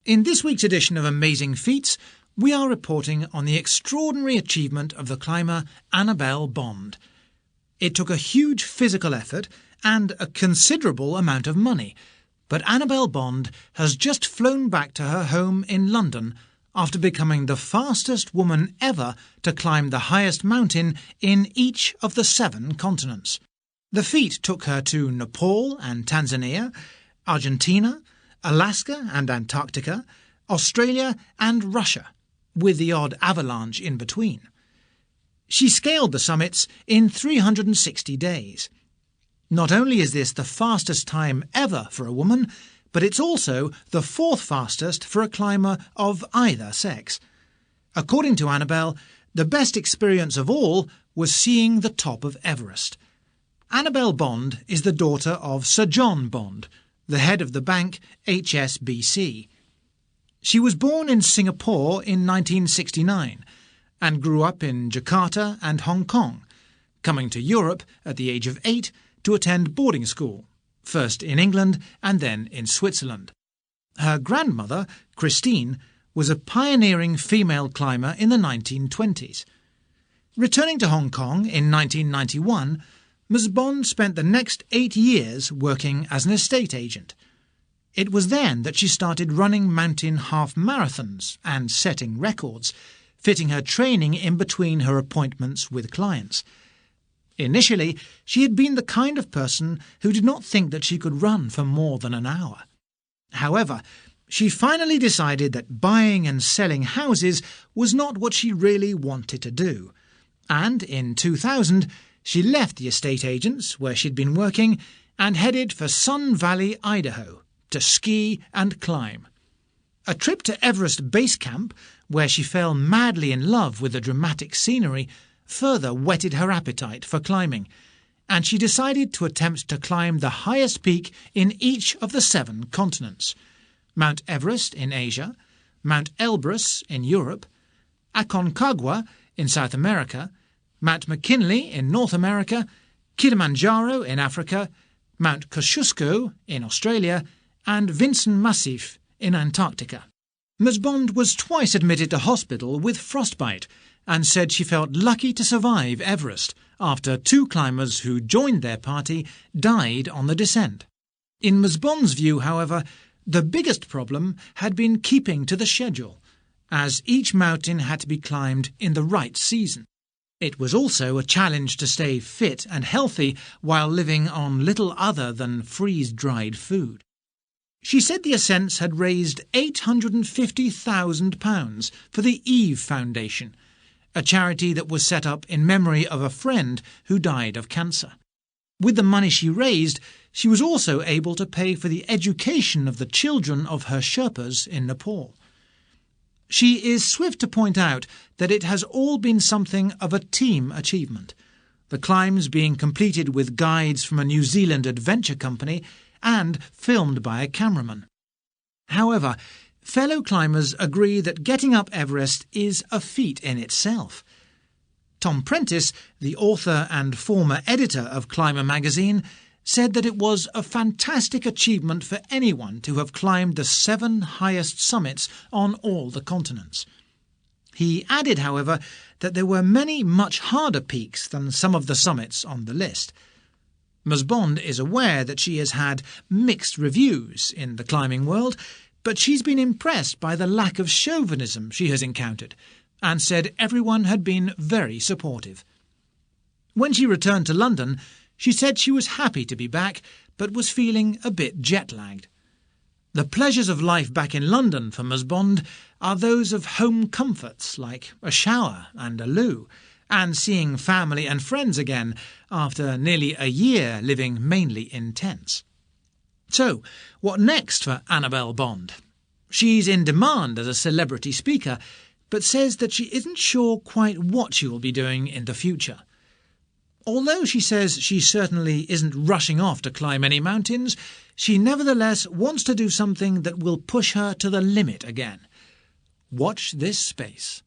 In this week's edition of Amazing Feats, we are reporting on the extraordinary achievement of the climber Annabelle Bond. It took a huge physical effort and a considerable amount of money, but Annabelle Bond has just flown back to her home in London after becoming the fastest woman ever to climb the highest mountain in each of the 7 continents. The feat took her to Nepal and Tanzania, Argentina, Alaska and Antarctica, Australia and Russia, with the odd avalanche in between. She scaled the summits in 360 days. Not only is this the fastest time ever for a woman, but it's also the 4th fastest for a climber of either sex. According to Annabelle, the best experience of all was seeing the top of Everest. Annabelle Bond is the daughter of Sir John Bond, the head of the bank HSBC. She was born in Singapore in 1969 and grew up in Jakarta and Hong Kong, coming to Europe at the age of 8 to attend boarding school, first in England and then in Switzerland. Her grandmother, Christine, was a pioneering female climber in the 1920s. Returning to Hong Kong in 1991, Ms. Bond spent the next 8 years working as an estate agent. It was then that she started running mountain half marathons and setting records, fitting her training in between her appointments with clients. Initially, she had been the kind of person who did not think that she could run for more than an hour. However, she finally decided that buying and selling houses was not what she really wanted to do, and in 2000 she left the estate agents where she'd been working and headed for Sun Valley, Idaho, to ski and climb. A trip to Everest Base Camp, where she fell madly in love with the dramatic scenery, further whetted her appetite for climbing, and she decided to attempt to climb the highest peak in each of the 7 continents: Mount Everest in Asia, Mount Elbrus in Europe, Aconcagua in South America, Mount McKinley in North America, Kilimanjaro in Africa, Mount Kosciuszko in Australia, and Vinson Massif in Antarctica. Ms. Bond was twice admitted to hospital with frostbite and said she felt lucky to survive Everest after 2 climbers who joined their party died on the descent. In Ms. Bond's view, however, the biggest problem had been keeping to the schedule, as each mountain had to be climbed in the right season. It was also a challenge to stay fit and healthy while living on little other than freeze-dried food. She said the ascents had raised £850,000 for the Eve Foundation, a charity that was set up in memory of a friend who died of cancer. With the money she raised, she was also able to pay for the education of the children of her Sherpas in Nepal. She is swift to point out that it has all been something of a team achievement, the climbs being completed with guides from a New Zealand adventure company and filmed by a cameraman. However, fellow climbers agree that getting up Everest is a feat in itself. Tom Prentice, the author and former editor of Climber magazine, said that it was a fantastic achievement for anyone to have climbed the 7 highest summits on all the continents. He added, however, that there were many much harder peaks than some of the summits on the list. Ms. Bond is aware that she has had mixed reviews in the climbing world, but she's been impressed by the lack of chauvinism she has encountered, and said everyone had been very supportive. When she returned to London, she said she was happy to be back, but was feeling a bit jet-lagged. The pleasures of life back in London for Ms. Bond are those of home comforts like a shower and a loo, and seeing family and friends again after nearly a year living mainly in tents. So, what next for Annabelle Bond? She's in demand as a celebrity speaker, but says that she isn't sure quite what she will be doing in the future. Although she says she certainly isn't rushing off to climb any mountains, she nevertheless wants to do something that will push her to the limit again. Watch this space.